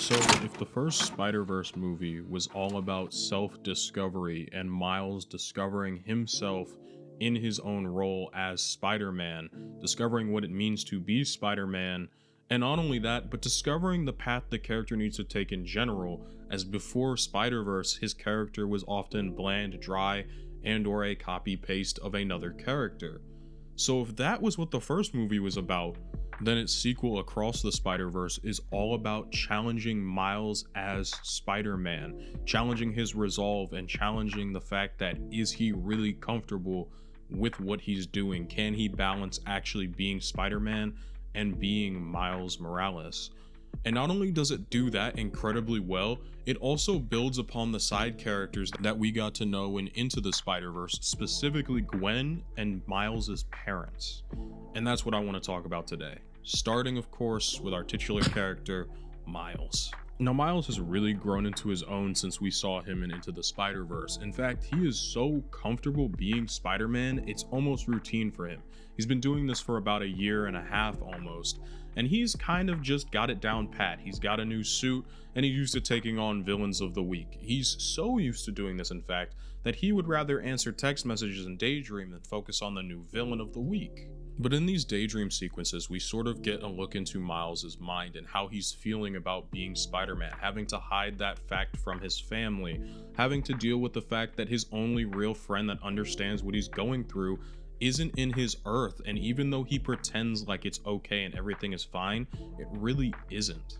So, if the first Spider-Verse movie was all about self-discovery and Miles discovering himself in his own role as Spider-Man, discovering what it means to be Spider-Man, and not only that, but discovering the path the character needs to take in general, as before Spider-Verse, his character was often bland, dry, and or a copy-paste of another character. So if that was what the first movie was about, then its sequel, Across the Spider-Verse, is all about challenging Miles as Spider-Man, challenging his resolve and challenging the fact that is he really comfortable with what he's doing? Can he balance actually being Spider-Man and being Miles Morales? And not only does it do that incredibly well, it also builds upon the side characters that we got to know in Into the Spider-Verse, specifically Gwen and Miles' parents. And that's what I want to talk about today. Starting, of course, with our titular character, Miles. Now, Miles has really grown into his own since we saw him in Into the Spider-Verse. In fact, he is so comfortable being Spider-Man, it's almost routine for him. He's been doing this for about a year and a half almost, and he's kind of just got it down pat. He's got a new suit, and he's used to taking on villains of the week. He's so used to doing this, in fact, that he would rather answer text messages and daydream than focus on the new villain of the week. But in these daydream sequences, we sort of get a look into Miles' mind and how he's feeling about being Spider-Man, having to hide that fact from his family, having to deal with the fact that his only real friend that understands what he's going through isn't in his Earth, and even though he pretends like it's okay and everything is fine, it really isn't.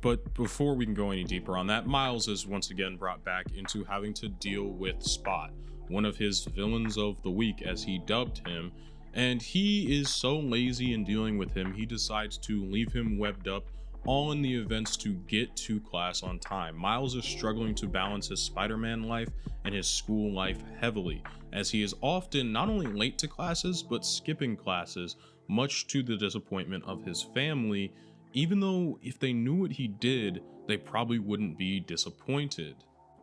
But before we can go any deeper on that, Miles is once again brought back into having to deal with Spot, one of his villains of the week as he dubbed him, and he is so lazy in dealing with him, he decides to leave him webbed up, all in the events to get to class on time. Miles is struggling to balance his Spider-Man life and his school life heavily, as he is often not only late to classes, but skipping classes, much to the disappointment of his family, even though if they knew what he did, they probably wouldn't be disappointed.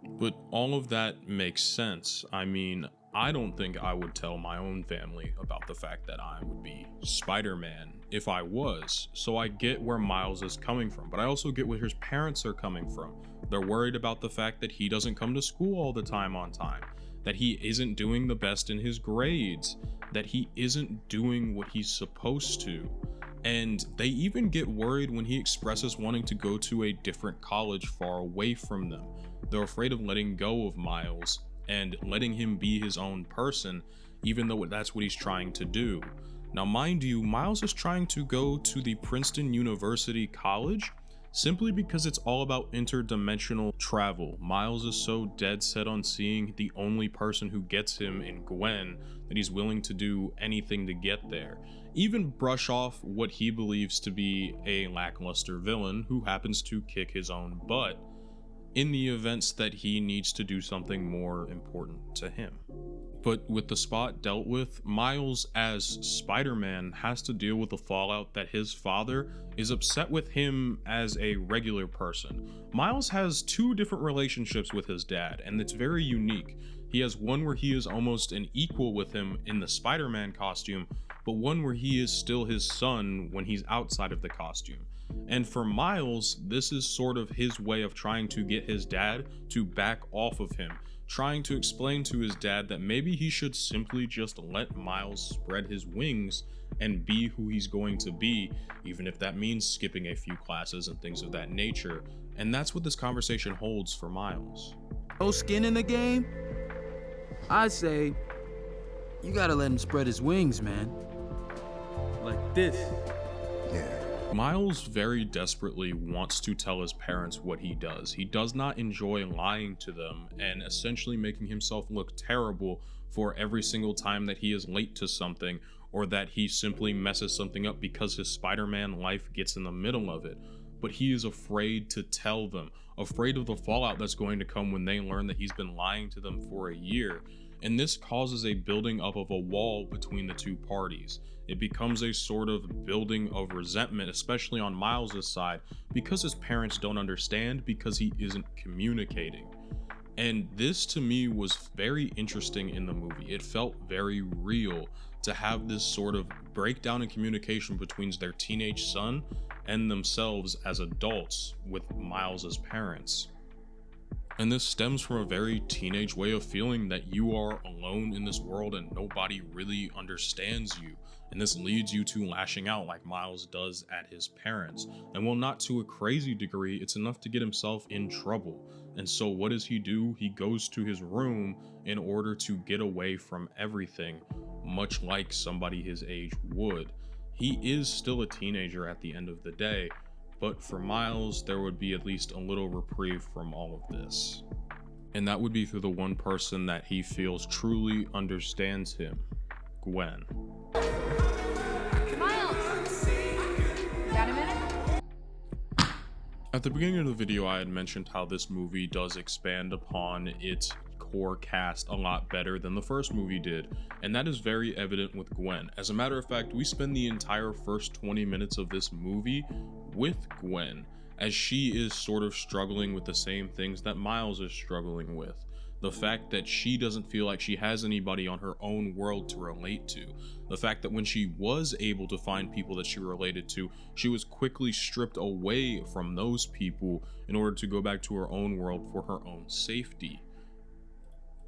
But all of that makes sense. I mean, I don't think I would tell my own family about the fact that I would be Spider-Man if I was, so I get where Miles is coming from, but I also get where his parents are coming from. They're worried about the fact that he doesn't come to school all the time on time, that he isn't doing the best in his grades, that he isn't doing what he's supposed to. And they even get worried when he expresses wanting to go to a different college far away from them. They're afraid of letting go of Miles and letting him be his own person, even though that's what he's trying to do. Now, mind you, Miles is trying to go to the Princeton University College simply because it's all about interdimensional travel. Miles is so dead set on seeing the only person who gets him in Gwen that he's willing to do anything to get there. Even brush off what he believes to be a lackluster villain who happens to kick his own butt in the events that he needs to do something more important to him. But with the Spot dealt with, Miles as Spider-Man has to deal with the fallout that his father is upset with him as a regular person. Miles has two different relationships with his dad, and it's very unique. He has one where he is almost an equal with him in the Spider-Man costume, but one where he is still his son when he's outside of the costume. And for Miles, this is sort of his way of trying to get his dad to back off of him, trying to explain to his dad that maybe he should simply just let Miles spread his wings and be who he's going to be, even if that means skipping a few classes and things of that nature. And that's what this conversation holds for Miles. No skin in the game? I say, you gotta let him spread his wings, man. Like this. Yeah. Miles very desperately wants to tell his parents what he does. He does not enjoy lying to them and essentially making himself look terrible for every single time that he is late to something or that he simply messes something up because his Spider-Man life gets in the middle of it. But he is afraid to tell them, afraid of the fallout that's going to come when they learn that he's been lying to them for a year. And this causes a building up of a wall between the two parties. It becomes a sort of building of resentment, especially on Miles' side, because his parents don't understand, because he isn't communicating. And this to me was very interesting in the movie. It felt very real to have this sort of breakdown in communication between their teenage son and themselves as adults with Miles as parents. And this stems from a very teenage way of feeling that you are alone in this world and nobody really understands you. And this leads you to lashing out like Miles does at his parents. And while not to a crazy degree, it's enough to get himself in trouble. And so what does he do? He goes to his room in order to get away from everything, much like somebody his age would. He is still a teenager at the end of the day, but for Miles, there would be at least a little reprieve from all of this. And that would be through the one person that he feels truly understands him, Gwen. Miles! Got a minute? At the beginning of the video, I had mentioned how this movie does expand upon its core cast a lot better than the first movie did, and that is very evident with Gwen. As a matter of fact, we spend the entire first 20 minutes of this movie with Gwen, as she is sort of struggling with the same things that Miles is struggling with. The fact that she doesn't feel like she has anybody on her own world to relate to. The fact that when she was able to find people that she related to, she was quickly stripped away from those people in order to go back to her own world for her own safety.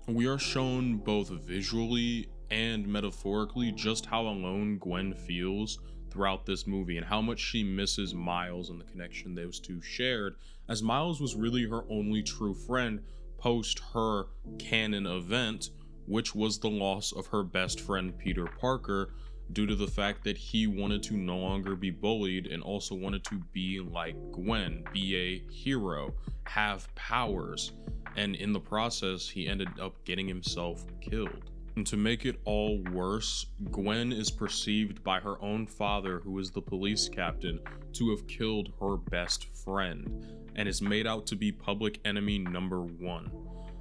We are shown both visually and metaphorically just how alone Gwen feels throughout this movie and how much she misses Miles and the connection those two shared, as Miles was really her only true friend post her canon event, which was the loss of her best friend Peter Parker, due to the fact that he wanted to no longer be bullied and also wanted to be like Gwen, be a hero, have powers, and in the process he ended up getting himself killed. And to make it all worse, Gwen is perceived by her own father, who is the police captain, to have killed her best friend, and is made out to be public enemy number one.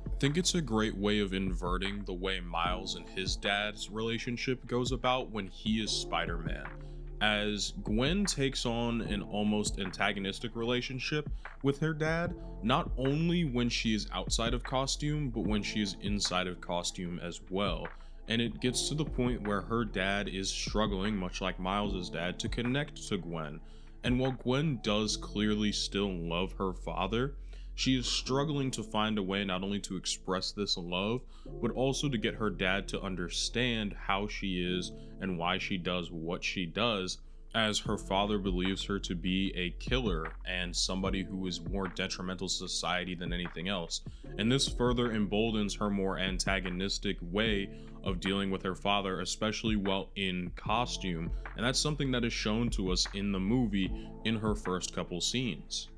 I think it's a great way of inverting the way Miles and his dad's relationship goes about when he is Spider-Man, as Gwen takes on an almost antagonistic relationship with her dad, not only when she is outside of costume, but when she is inside of costume as well. And it gets to the point where her dad is struggling, much like Miles's dad, to connect to Gwen. And while Gwen does clearly still love her father, she is struggling to find a way not only to express this love, but also to get her dad to understand how she is and why she does what she does, as her father believes her to be a killer and somebody who is more detrimental to society than anything else. And this further emboldens her more antagonistic way of dealing with her father, especially while in costume. And that's something that is shown to us in the movie in her first couple scenes.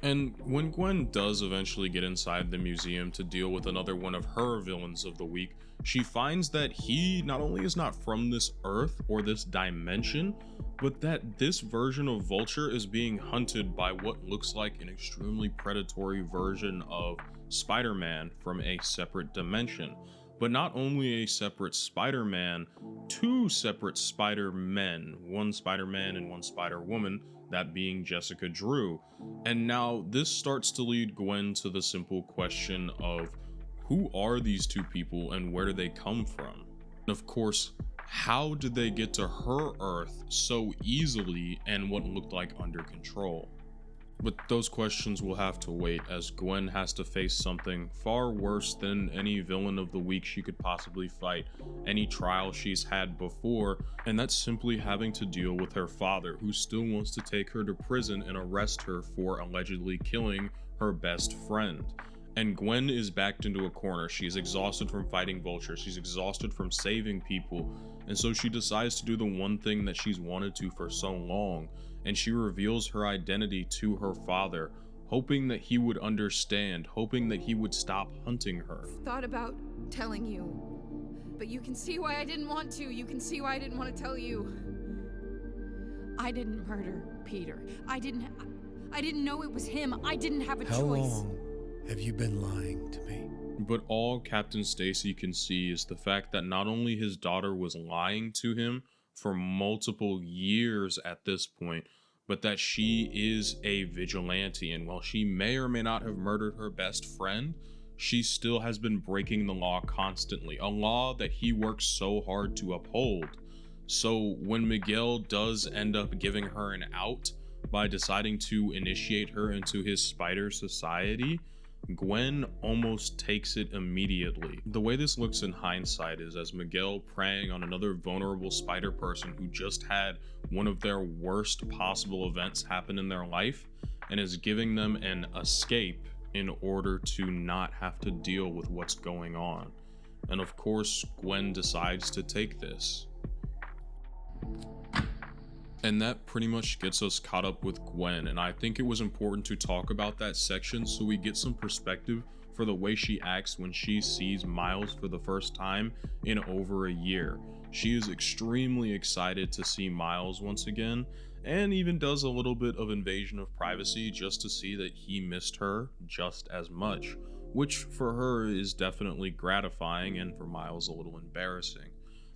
And when Gwen does eventually get inside the museum to deal with another one of her villains of the week, she finds that he not only is not from this Earth or this dimension, but that this version of Vulture is being hunted by what looks like an extremely predatory version of Spider-Man from a separate dimension. But not only a separate Spider-Man, two separate Spider-Men, one Spider-Man and one Spider-Woman, that being Jessica Drew. And now this starts to lead Gwen to the simple question of who are these two people and where do they come from? And of course, how did they get to her Earth so easily and what looked like under control? But those questions will have to wait, as Gwen has to face something far worse than any villain of the week she could possibly fight, any trial she's had before, and that's simply having to deal with her father, who still wants to take her to prison and arrest her for allegedly killing her best friend. And Gwen is backed into a corner. She is exhausted from fighting Vulture. She's exhausted from saving people. And so she decides to do the one thing that she's wanted to for so long. And she reveals her identity to her father, hoping that he would understand, hoping that he would stop hunting her. Thought about telling you, but you can see why I didn't want to. You can see why I didn't want to tell you. I didn't murder Peter. I didn't know it was him. I didn't have a choice. How long have you been lying to me? But all Captain Stacy can see is the fact that not only his daughter was lying to him for multiple years at this point, but that she is a vigilante, and while she may or may not have murdered her best friend, she still has been breaking the law constantly, a law that he works so hard to uphold. So when Miguel does end up giving her an out by deciding to initiate her into his spider society, Gwen almost takes it immediately. The way this looks in hindsight is as Miguel preying on another vulnerable spider person who just had one of their worst possible events happen in their life and is giving them an escape in order to not have to deal with what's going on. And of course, Gwen decides to take this. And that pretty much gets us caught up with Gwen, and I think it was important to talk about that section so we get some perspective for the way she acts when she sees Miles for the first time in over a year. She is extremely excited to see Miles once again, and even does a little bit of invasion of privacy just to see that he missed her just as much, which for her is definitely gratifying and for Miles a little embarrassing.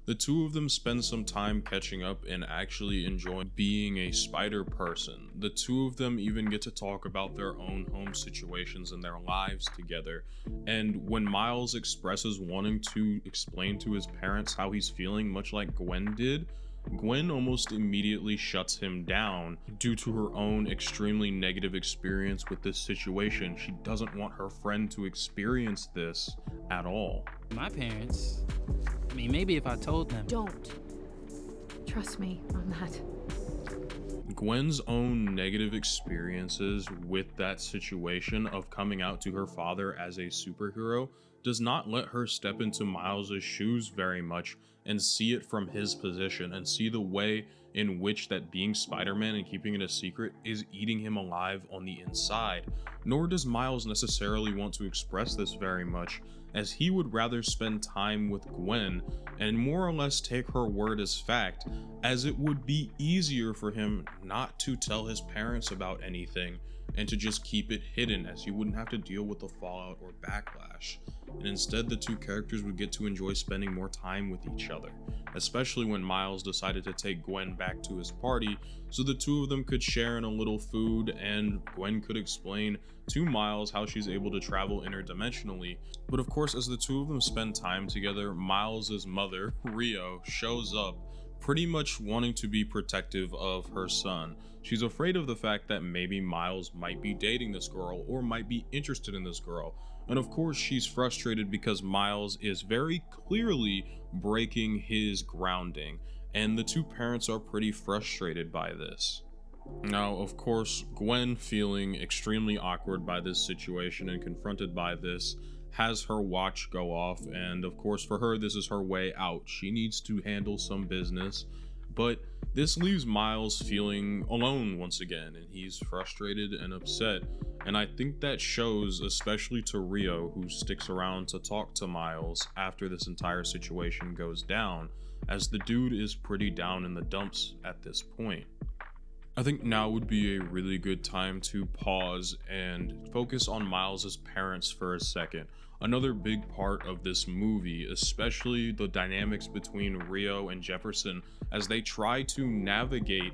The two of them spend some time catching up and actually enjoying being a spider person. The two of them even get to talk about their own home situations and their lives together. And when Miles expresses wanting to explain to his parents how he's feeling, much like Gwen did, Gwen almost immediately shuts him down due to her own extremely negative experience with this situation. She doesn't want her friend to experience this at all. My parents, I mean, maybe if I told them. Don't. Trust me on that. Gwen's own negative experiences with that situation of coming out to her father as a superhero does not let her step into Miles's shoes very much and see it from his position and see the way in which that being Spider-Man and keeping it a secret is eating him alive on the inside. Nor does Miles necessarily want to express this very much, as he would rather spend time with Gwen and more or less take her word as fact, as it would be easier for him not to tell his parents about anything and to just keep it hidden, as he wouldn't have to deal with the fallout or backlash. And instead, the two characters would get to enjoy spending more time with each other, especially when Miles decided to take Gwen back to his party so the two of them could share in a little food and Gwen could explain to Miles how she's able to travel interdimensionally. But of course, as the two of them spend time together, Miles's mother, Rio, shows up pretty much wanting to be protective of her son. She's afraid of the fact that maybe Miles might be dating this girl or might be interested in this girl. And of course, she's frustrated because Miles is very clearly breaking his grounding, and the two parents are pretty frustrated by this. Now, of course, Gwen, feeling extremely awkward by this situation and confronted by this, has her watch go off, and of course for her this is her way out. She needs to handle some business, but this leaves Miles feeling alone once again, and he's frustrated and upset. And I think that shows especially to Rio, who sticks around to talk to Miles after this entire situation goes down, as the dude is pretty down in the dumps at this point. I think now would be a really good time to pause and focus on Miles's parents for a second. Another big part of this movie, especially the dynamics between Rio and Jefferson as they try to navigate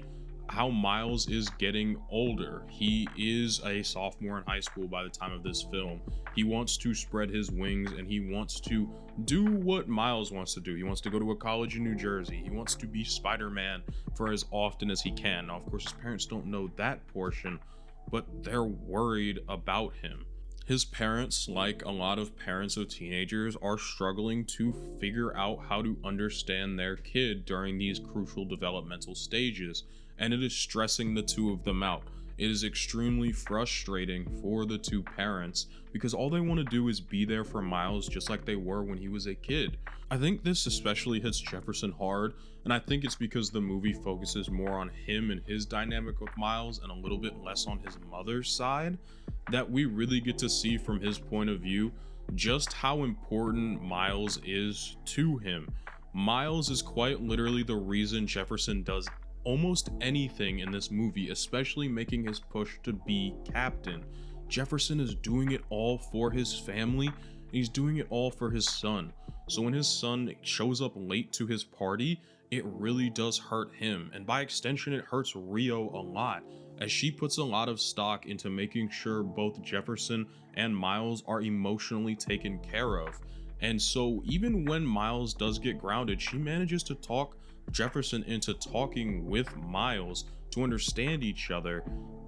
how Miles is getting older. He is a sophomore in high school by the time of this film. He wants to spread his wings and he wants to do what Miles wants to do. He wants to go to a college in New Jersey. He wants to be Spider-Man for as often as he can. Now, of course, his parents don't know that portion, but they're worried about him. His parents, like a lot of parents of teenagers, are struggling to figure out how to understand their kid during these crucial developmental stages, and it is stressing the two of them out. It is extremely frustrating for the two parents because all they want to do is be there for Miles just like they were when he was a kid. I think this especially hits Jefferson hard, and I think it's because the movie focuses more on him and his dynamic with Miles and a little bit less on his mother's side, that we really get to see from his point of view just how important Miles is to him. Miles is quite literally the reason Jefferson does almost anything in this movie, especially making his push to be captain. Jefferson is doing it all for his family, and he's doing it all for his son. So when his son shows up late to his party, it really does hurt him, and by extension it hurts Rio a lot, as she puts a lot of stock into making sure both Jefferson and Miles are emotionally taken care of. And so even when Miles does get grounded, she manages to talk Jefferson into talking with Miles to understand each other,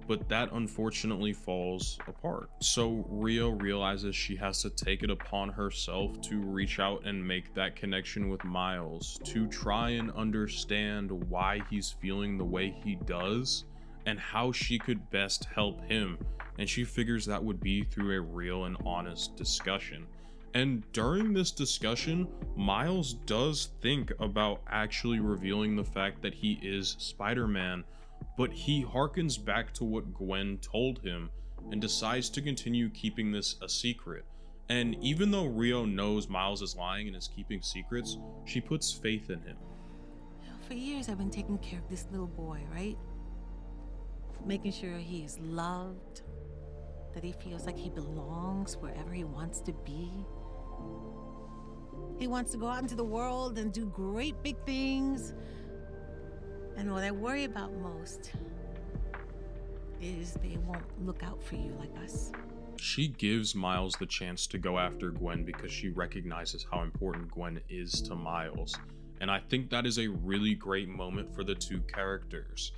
but that unfortunately falls apart. So Rio realizes she has to take it upon herself to reach out and make that connection with Miles, to try and understand why he's feeling the way he does and how she could best help him. And she figures that would be through a real and honest discussion. And during this discussion, Miles does think about actually revealing the fact that he is Spider-Man, but he harkens back to what Gwen told him and decides to continue keeping this a secret. And even though Rio knows Miles is lying and is keeping secrets, she puts faith in him. For years, I've been taking care of this little boy, right? Making sure he is loved, that he feels like he belongs wherever he wants to be. He wants to go out into the world and do great big things. And what I worry about most is they won't look out for you like us. She gives Miles the chance to go after Gwen because she recognizes how important Gwen is to Miles. And I think that is a really great moment for the two characters.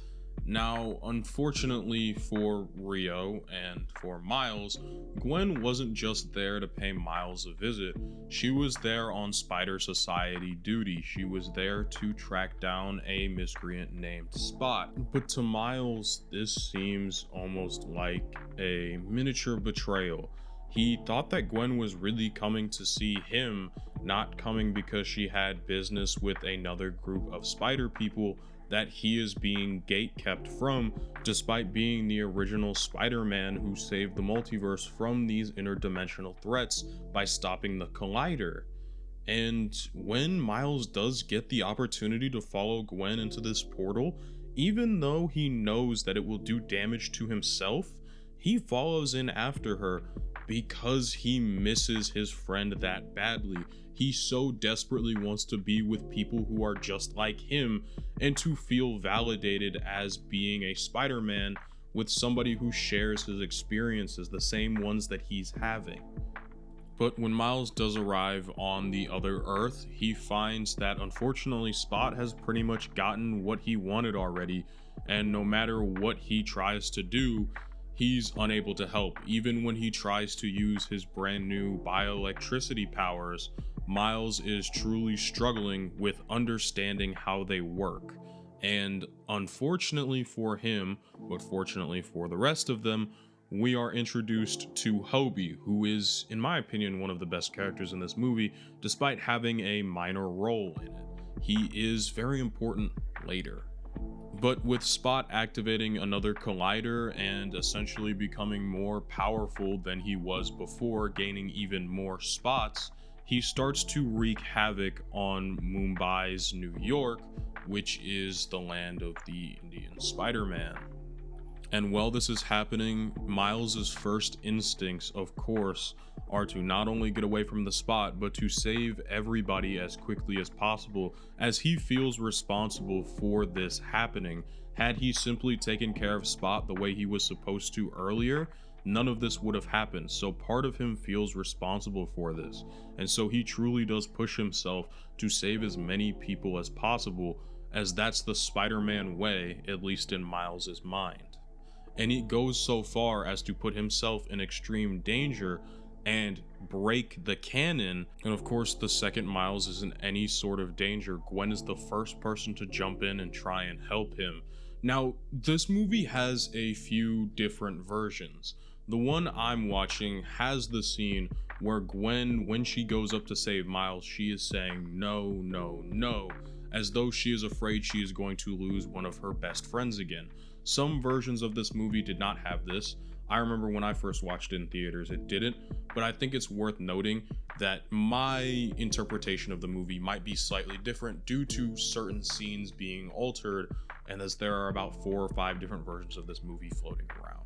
Now, unfortunately for Rio and for Miles, Gwen wasn't just there to pay Miles a visit. She was there on Spider Society duty. She was there to track down a miscreant named Spot. But to Miles, this seems almost like a miniature betrayal. He thought that Gwen was really coming to see him, not coming because she had business with another group of spider people that he is being gatekept from, despite being the original Spider-Man who saved the multiverse from these interdimensional threats by stopping the Collider. And when Miles does get the opportunity to follow Gwen into this portal, even though he knows that it will do damage to himself, he follows in after her because he misses his friend that badly. He so desperately wants to be with people who are just like him and to feel validated as being a Spider-Man with somebody who shares his experiences, the same ones that he's having. But when Miles does arrive on the other Earth, he finds that unfortunately Spot has pretty much gotten what he wanted already, and no matter what he tries to do, he's unable to help. Even when he tries to use his brand new bioelectricity powers, Miles is truly struggling with understanding how they work. And unfortunately for him, but fortunately for the rest of them, we are introduced to Hobie, who is, in my opinion, one of the best characters in this movie, despite having a minor role in it. He is very important later. But with Spot activating another collider and essentially becoming more powerful than he was before, gaining even more spots, he starts to wreak havoc on Mumbai's New York, which is the land of the Indian Spider-Man. And while this is happening, Miles' first instincts, of course, are to not only get away from the Spot, but to save everybody as quickly as possible, as he feels responsible for this happening. Had he simply taken care of Spot the way he was supposed to earlier, none of this would have happened. So part of him feels responsible for this, and so he truly does push himself to save as many people as possible, as that's the Spider-Man way, at least in Miles' mind. And he goes so far as to put himself in extreme danger and break the canon. And of course, the second Miles is in any sort of danger, Gwen is the first person to jump in and try and help him. Now, this movie has a few different versions. The one I'm watching has the scene where Gwen, when she goes up to save Miles, she is saying no, no, no, as though she is afraid she is going to lose one of her best friends again. Some versions of this movie did not have this. I remember when I first watched it in theaters, it didn't, but I think it's worth noting that my interpretation of the movie might be slightly different due to certain scenes being altered, and as there are about 4 or 5 different versions of this movie floating around.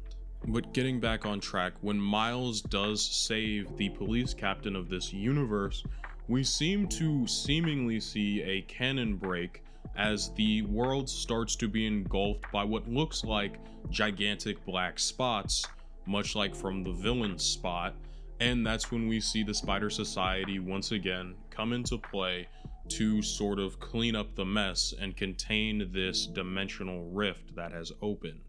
But getting back on track, when Miles does save the police captain of this universe, we seem to seemingly see a canon break as the world starts to be engulfed by what looks like gigantic black spots, much like from the villain's spot. And that's when we see the Spider Society once again come into play to sort of clean up the mess and contain this dimensional rift that has opened.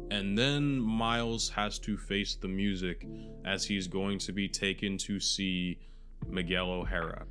And then Miles has to face the music as he's going to be taken to see Miguel O'Hara.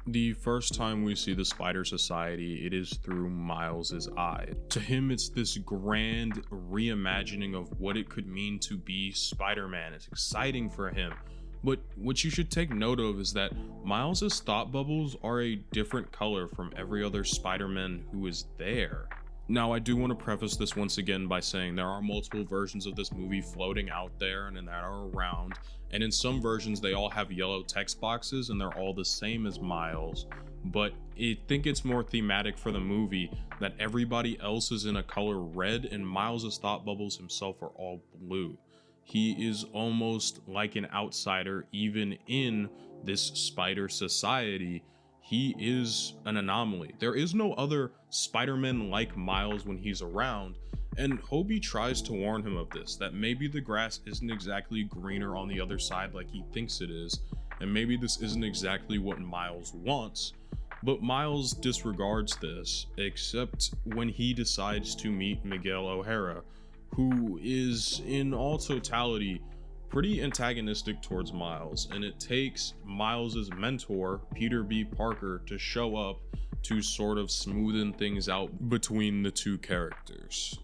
The first time we see the Spider Society, it is through Miles's eye. To him, it's this grand reimagining of what it could mean to be Spider-Man. It's exciting for him. But what you should take note of is that Miles's thought bubbles are a different color from every other Spider-Man who is there. Now, I do want to preface this once again by saying there are multiple versions of this movie floating out there and that are around, and in some versions they all have yellow text boxes and they're all the same as Miles, but I think it's more thematic for the movie that everybody else is in a color red and Miles's thought bubbles himself are all blue. He is almost like an outsider even in this Spider Society. He is an anomaly. There is no other Spider-Man like Miles when he's around, and Hobie tries to warn him of this, that maybe the grass isn't exactly greener on the other side like he thinks it is, and maybe this isn't exactly what Miles wants, but Miles disregards this, except when he decides to meet Miguel O'Hara, who is, in all totality, pretty antagonistic towards Miles, and it takes Miles's mentor, Peter B. Parker, to show up to sort of smoothen things out between the two characters.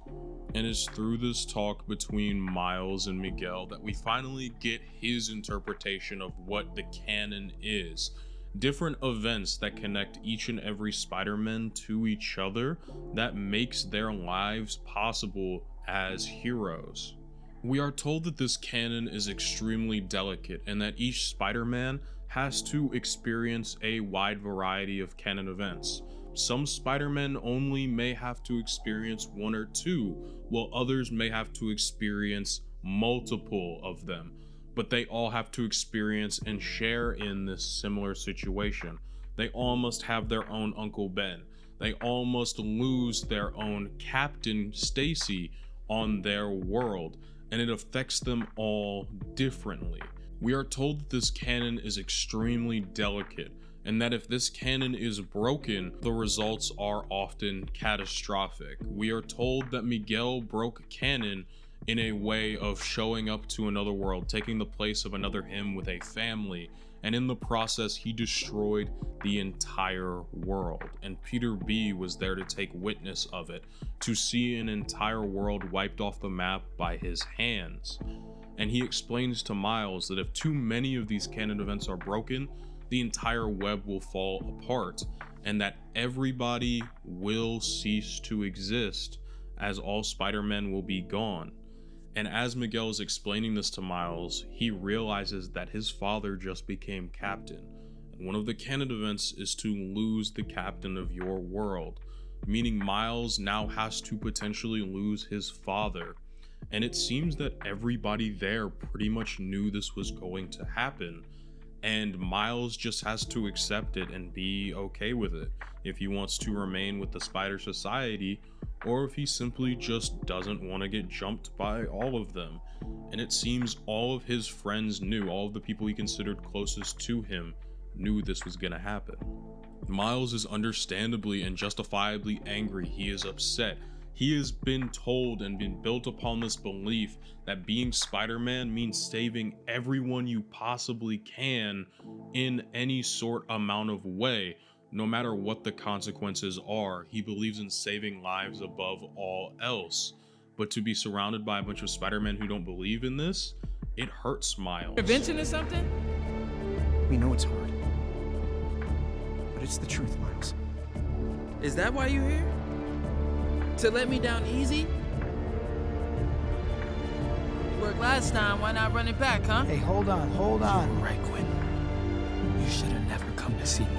And it's through this talk between Miles and Miguel that we finally get his interpretation of what the canon is. Different events that connect each and every Spider-Man to each other that makes their lives possible as heroes. We are told that this canon is extremely delicate and that each Spider-Man has to experience a wide variety of canon events. Some Spider-Men only may have to experience one or two, while others may have to experience multiple of them, but they all have to experience and share in this similar situation. They all must have their own Uncle Ben. They all must lose their own Captain Stacy on their world, and it affects them all differently. We are told that this canon is extremely delicate, and that if this canon is broken, the results are often catastrophic. We are told that Miguel broke canon in a way of showing up to another world, taking the place of another him with a family, and in the process he destroyed the entire world, and Peter B was there to take witness of it, to see an entire world wiped off the map by his hands. And he explains to Miles that if too many of these canon events are broken, the entire web will fall apart, and that everybody will cease to exist, as all Spider-Men will be gone. And as Miguel is explaining this to Miles, he realizes that his father just became captain. And one of the canon events is to lose the captain of your world, meaning Miles now has to potentially lose his father. And it seems that everybody there pretty much knew this was going to happen, and Miles just has to accept it and be okay with it if he wants to remain with the Spider Society, or if he simply just doesn't want to get jumped by all of them. And it seems all of his friends knew, all of the people he considered closest to him knew this was going to happen. Miles is understandably and justifiably angry. He is upset. He has been told and been built upon this belief that being Spider-Man means saving everyone you possibly can in any sort amount of way, no matter what the consequences are. He believes in saving lives above all else. But to be surrounded by a bunch of Spider-Men who don't believe in this, it hurts Miles. Prevention or something? We know it's hard. But it's the truth, Miles. Is that why you're here? To let me down easy? Worked last time, why not run it back, huh? Hey, hold on. You were right, Gwen. You should have never come to see me.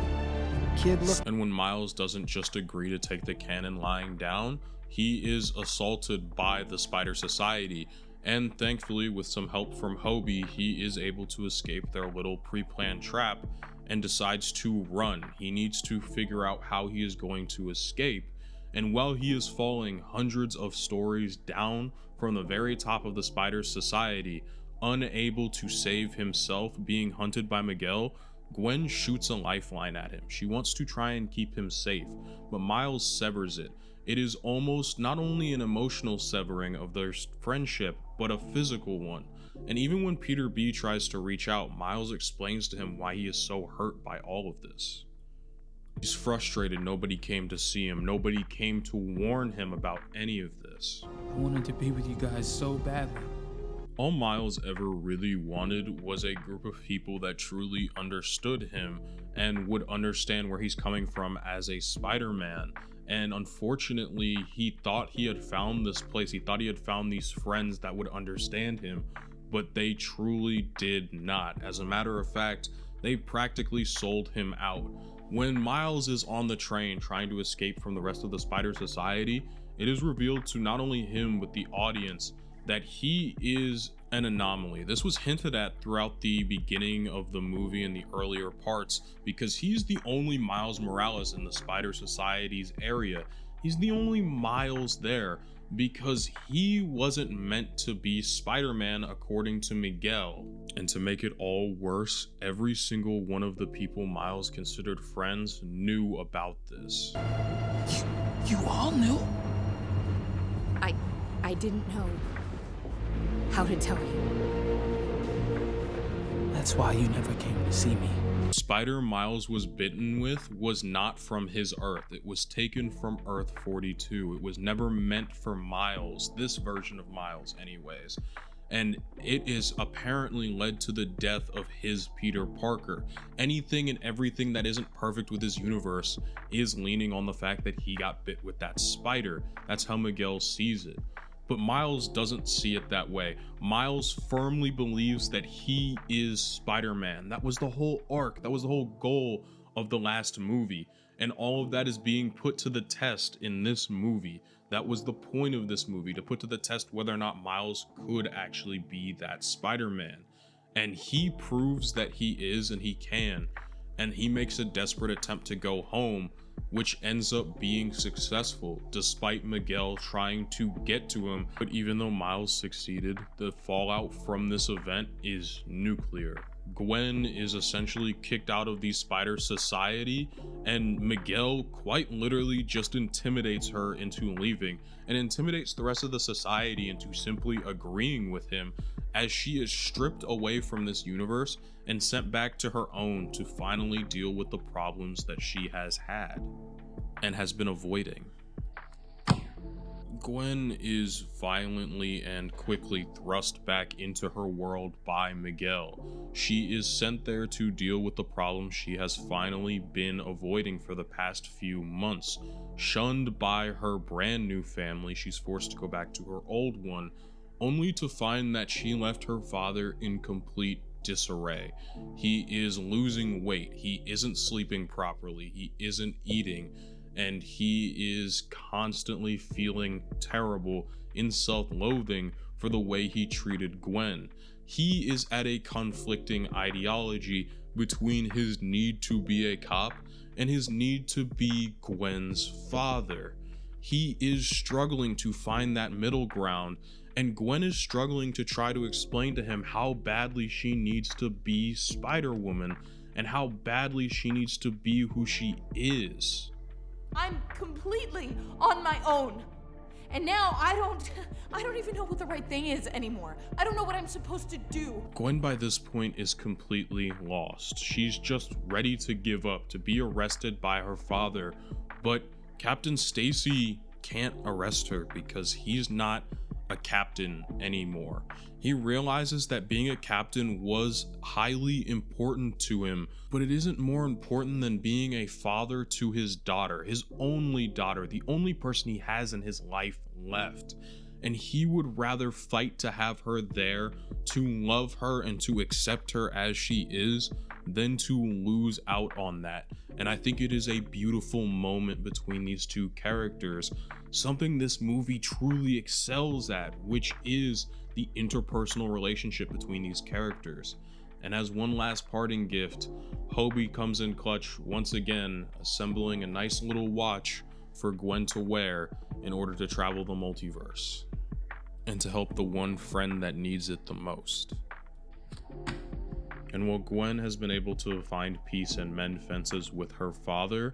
Kid, look. And when Miles doesn't just agree to take the cannon lying down, he is assaulted by the Spider Society, and thankfully with some help from Hobie, he is able to escape their little pre-planned trap and decides to run. He needs to figure out how he is going to escape, and while he is falling hundreds of stories down from the very top of the Spider Society, unable to save himself, being hunted by Miguel, Gwen shoots a lifeline at him. She wants to try and keep him safe, but Miles severs it. It is almost not only an emotional severing of their friendship, but a physical one. And even when Peter B tries to reach out, Miles explains to him why he is so hurt by all of this. He's frustrated nobody came to see him, nobody came to warn him about any of this. I wanted to be with you guys so badly. All Miles ever really wanted was a group of people that truly understood him and would understand where he's coming from as a Spider-Man. And unfortunately, he thought he had found this place. He thought he had found these friends that would understand him, but they truly did not. As a matter of fact, they practically sold him out. When Miles is on the train trying to escape from the rest of the Spider Society, it is revealed to not only him but the audience that he is an anomaly. This was hinted at throughout the beginning of the movie and the earlier parts, because he's the only Miles Morales in the Spider Society's area. He's the only Miles there because he wasn't meant to be Spider-Man according to Miguel. And to make it all worse, every single one of the people Miles considered friends knew about this. You all knew? I didn't know how to tell you. That's why you never came to see me. Spider Miles was bitten with was not from his Earth. It was taken from Earth 42. It was never meant for Miles, this version of Miles anyways. And it is apparently led to the death of his Peter Parker. Anything and everything that isn't perfect with his universe is leaning on the fact that he got bit with that spider. That's how Miguel sees it. But Miles doesn't see it that way. Miles firmly believes that he is Spider-Man. That was the whole arc. That was the whole goal of the last movie. And all of that is being put to the test in this movie. That was the point of this movie, to put to the test whether or not Miles could actually be that Spider-Man. And he proves that he is and he can. And he makes a desperate attempt to go home, which ends up being successful despite Miguel trying to get to him. But even though Miles succeeded, the fallout from this event is nuclear. Gwen is essentially kicked out of the Spider Society, and Miguel quite literally just intimidates her into leaving and intimidates the rest of the society into simply agreeing with him, as she is stripped away from this universe and sent back to her own to finally deal with the problems that she has had and has been avoiding. Gwen is violently and quickly thrust back into her world by Miguel. She is sent there to deal with the problems she has finally been avoiding for the past few months. Shunned by her brand new family, she's forced to go back to her old one, only to find that she left her father in complete disarray. He is losing weight, he isn't sleeping properly, he isn't eating, and he is constantly feeling terrible in self-loathing for the way he treated Gwen. He is at a conflicting ideology between his need to be a cop and his need to be Gwen's father. He is struggling to find that middle ground, and Gwen is struggling to try to explain to him how badly she needs to be Spider-Woman and how badly she needs to be who she is. I'm completely on my own. And now I don't even know what the right thing is anymore. I don't know what I'm supposed to do. Gwen by this point is completely lost. She's just ready to give up, to be arrested by her father, but Captain Stacy can't arrest her because he's not a captain anymore. He realizes that being a captain was highly important to him, but it isn't more important than being a father to his daughter, his only daughter, the only person he has in his life left. And he would rather fight to have her there, to love her and to accept her as she is, then to lose out on that. And I think it is a beautiful moment between these two characters, something this movie truly excels at, which is the interpersonal relationship between these characters. And as one last parting gift, Hobie comes in clutch once again, assembling a nice little watch for Gwen to wear in order to travel the multiverse and to help the one friend that needs it the most. And while Gwen has been able to find peace and mend fences with her father,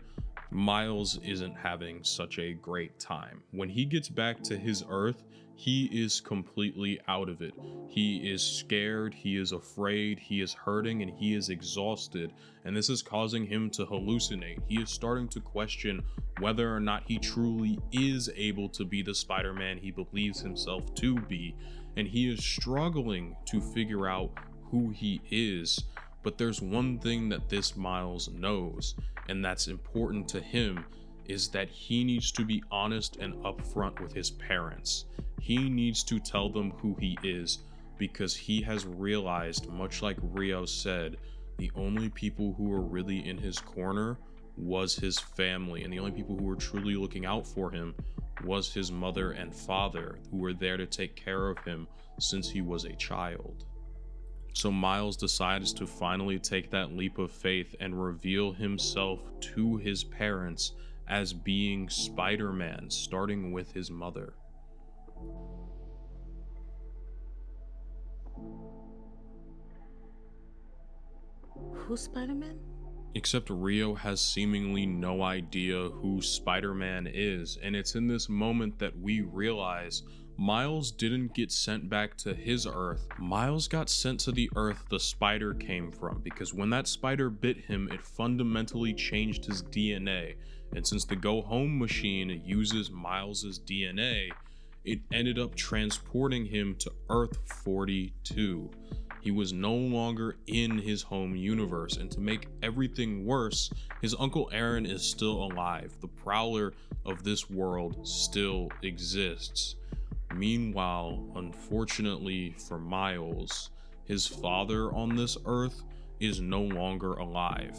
Miles isn't having such a great time. When he gets back to his Earth, he is completely out of it. He is scared, he is afraid, he is hurting, and he is exhausted. And this is causing him to hallucinate. He is starting to question whether or not he truly is able to be the Spider-Man he believes himself to be. And he is struggling to figure out who he is. But there's one thing that this Miles knows, and that's important to him, is that he needs to be honest and upfront with his parents. He needs to tell them who he is, because he has realized, much like Rio said, the only people who were really in his corner was his family, and the only people who were truly looking out for him was his mother and father, who were there to take care of him since he was a child. So Miles decides to finally take that leap of faith and reveal himself to his parents as being Spider-Man, starting with his mother. Who's Spider-Man? Except Rio has seemingly no idea who Spider-Man is, and it's in this moment that we realize Miles didn't get sent back to his Earth. Miles got sent to the Earth the spider came from, because when that spider bit him, it fundamentally changed his DNA. And since the Go Home machine uses Miles's DNA, it ended up transporting him to Earth 42. He was no longer in his home universe, and to make everything worse, his Uncle Aaron is still alive. The Prowler of this world still exists. Meanwhile, unfortunately for Miles, his father on this Earth is no longer alive,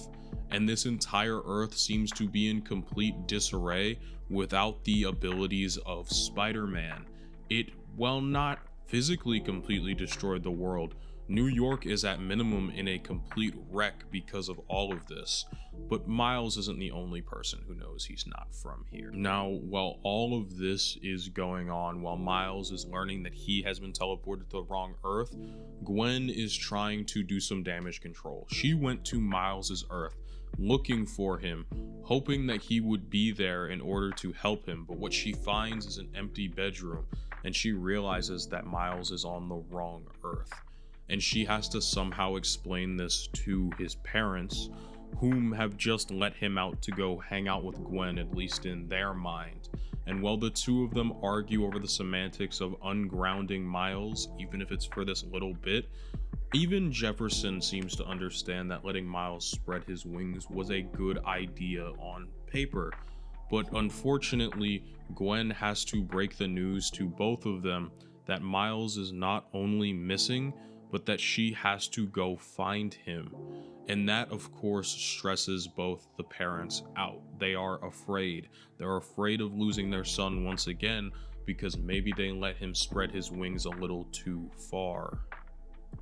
and this entire Earth seems to be in complete disarray without the abilities of Spider-Man. It, while not physically completely destroyed the world, New York is at minimum in a complete wreck because of all of this, but Miles isn't the only person who knows he's not from here. Now, while all of this is going on, while Miles is learning that he has been teleported to the wrong Earth, Gwen is trying to do some damage control. She went to Miles's Earth looking for him, hoping that he would be there in order to help him, but what she finds is an empty bedroom, and she realizes that Miles is on the wrong Earth. And she has to somehow explain this to his parents, whom have just let him out to go hang out with Gwen, at least in their mind. And while the two of them argue over the semantics of ungrounding Miles, even if it's for this little bit, even Jefferson seems to understand that letting Miles spread his wings was a good idea on paper. But unfortunately, Gwen has to break the news to both of them that Miles is not only missing, but that she has to go find him. And that, of course, stresses both the parents out. They are afraid. They're afraid of losing their son once again because maybe they let him spread his wings a little too far.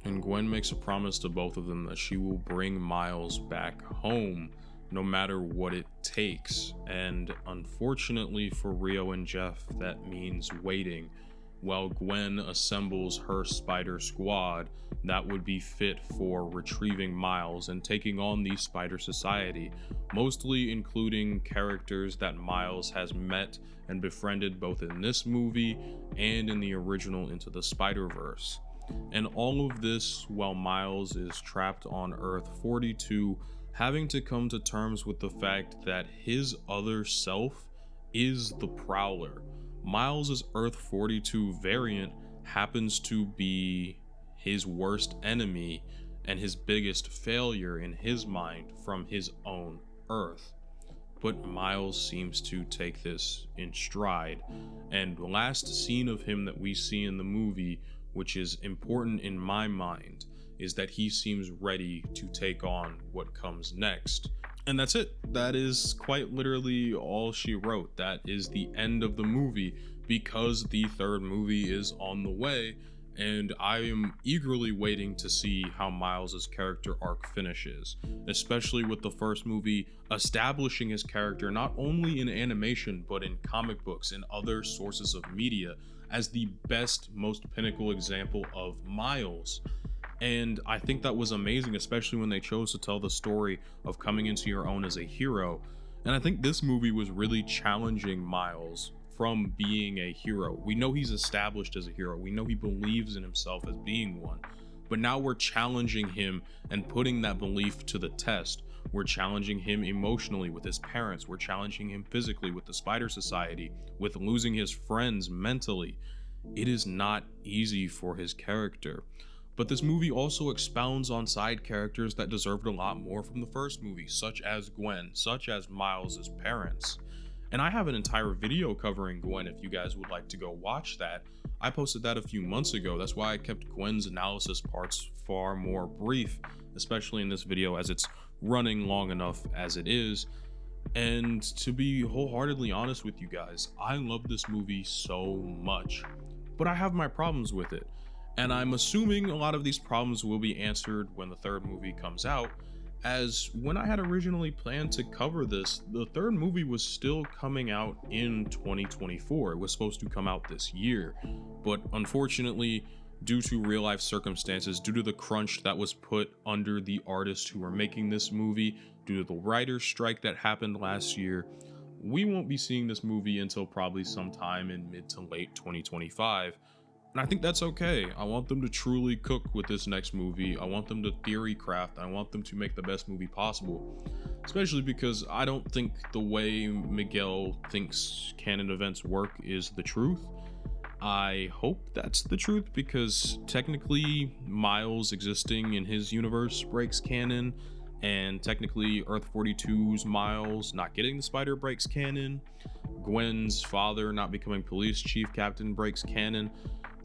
And Gwen makes a promise to both of them that she will bring Miles back home no matter what it takes. And unfortunately for Rio and Jeff, that means waiting. While Gwen assembles her spider squad that would be fit for retrieving Miles and taking on the Spider Society, mostly including characters that Miles has met and befriended both in this movie and in the original Into the Spider-Verse. And all of this while Miles is trapped on Earth 42, having to come to terms with the fact that his other self is the Prowler. Miles's Earth 42 variant happens to be his worst enemy and his biggest failure in his mind from his own Earth. But Miles seems to take this in stride, and the last scene of him that we see in the movie, which is important in my mind, is that he seems ready to take on what comes next. And that's it. That is quite literally all she wrote. That is the end of the movie, because the third movie is on the way, and I am eagerly waiting to see how Miles's character arc finishes, especially with the first movie establishing his character not only in animation but in comic books and other sources of media as the best, most pinnacle example of Miles. And I think that was amazing, especially when they chose to tell the story of coming into your own as a hero. And I think this movie was really challenging Miles from being a hero. We know he's established as a hero. We know he believes in himself as being one. But now we're challenging him and putting that belief to the test. We're challenging him emotionally with his parents. We're challenging him physically with the Spider Society, with losing his friends mentally. It is not easy for his character. But this movie also expounds on side characters that deserved a lot more from the first movie, such as Gwen, such as Miles's parents. And I have an entire video covering Gwen if you guys would like to go watch that. I posted that a few months ago. That's why I kept Gwen's analysis parts far more brief, especially in this video, as it's running long enough as it is. And to be wholeheartedly honest with you guys, I love this movie so much, but I have my problems with it. And I'm assuming a lot of these problems will be answered when the third movie comes out, as when I had originally planned to cover this, the third movie was still coming out in 2024. It was supposed to come out this year, but unfortunately, due to real life circumstances, due to the crunch that was put under the artists who were making this movie, due to the writer's strike that happened last year, we won't be seeing this movie until probably sometime in mid to late 2025. And I think that's okay. I want them to truly cook with this next movie. I want them to theory craft. I want them to make the best movie possible. Especially because I don't think the way Miguel thinks canon events work is the truth. I hope that's the truth, because technically Miles existing in his universe breaks canon, and technically Earth 42's Miles not getting the spider breaks canon. Gwen's father not becoming police chief captain breaks canon.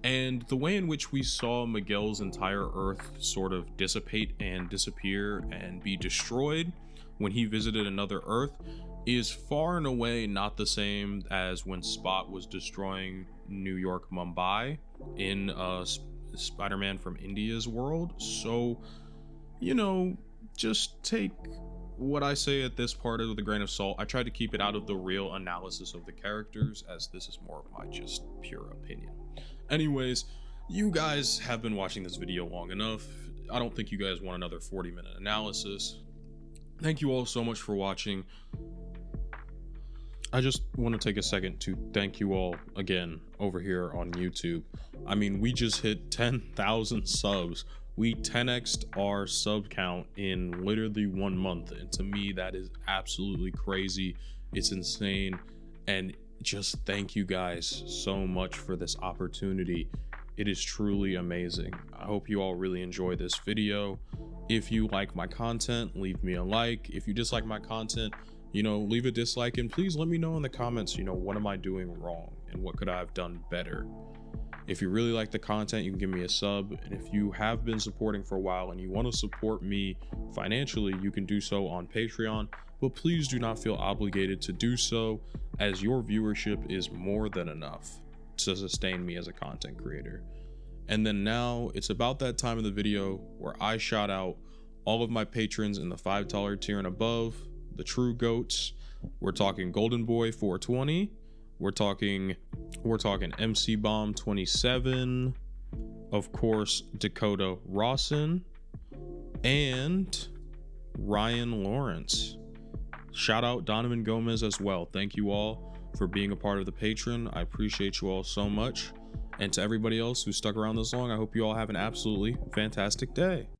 And the way in which we saw Miguel's entire Earth sort of dissipate and disappear and be destroyed when he visited another Earth is far and away not the same as when Spot was destroying New York, Mumbai in Spider-Man from India's world. So, you know, just take what I say at this part with a grain of salt. I tried to keep it out of the real analysis of the characters, as this is more of my just pure opinion. Anyways, you guys have been watching this video long enough. I don't think you guys want another 40-minute analysis. Thank you all so much for watching. I just want to take a second to thank you all again over here on YouTube. I mean, we just hit 10,000 subs. We 10x'd our sub count in literally 1 month, and to me that is absolutely crazy. It's insane, and just thank you guys so much for this opportunity. It is truly amazing. I hope you all really enjoy this video. If you like my content, leave me a like. If you dislike my content, you know, leave a dislike, and please let me know in the comments, you know, what am I doing wrong and what could I have done better. If you really like the content, you can give me a sub, and if you have been supporting for a while and you want to support me financially, you can do so on Patreon, but please do not feel obligated to do so, as your viewership is more than enough to sustain me as a content creator. And then now it's about that time of the video where I shout out all of my patrons in the $5 tier and above, the true goats. We're talking Golden Boy 420. We're talking MC Bomb 27, of course Dakota Rawson, and Ryan Lawrence. Shout out Donovan Gomez as well. Thank you all for being a part of the Patreon. I appreciate you all so much. And to everybody else who stuck around this long, I hope you all have an absolutely fantastic day.